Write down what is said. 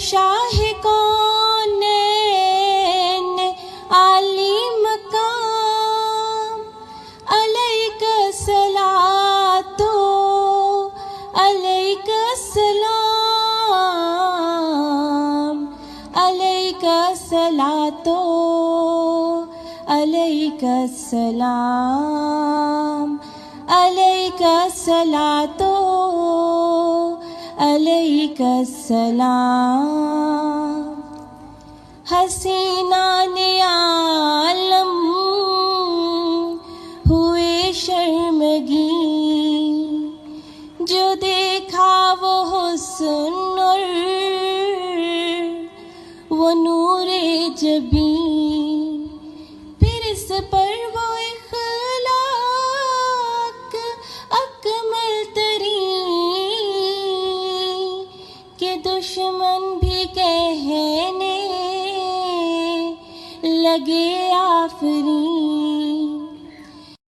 شاہ کونین عالی مقام، علیک الصلاۃ علیک السلام، علیک الصلاۃ علیک السلام، علیک الصلاۃ علیک السلام۔ حسینان عالم ہوئے شرمگی، جو دیکھا وہ حسن اور وہ نور جبین، پھر اس پر وہ اخلاق اکمل ترین کہ دشمن بھی کہنے لگے آفرین۔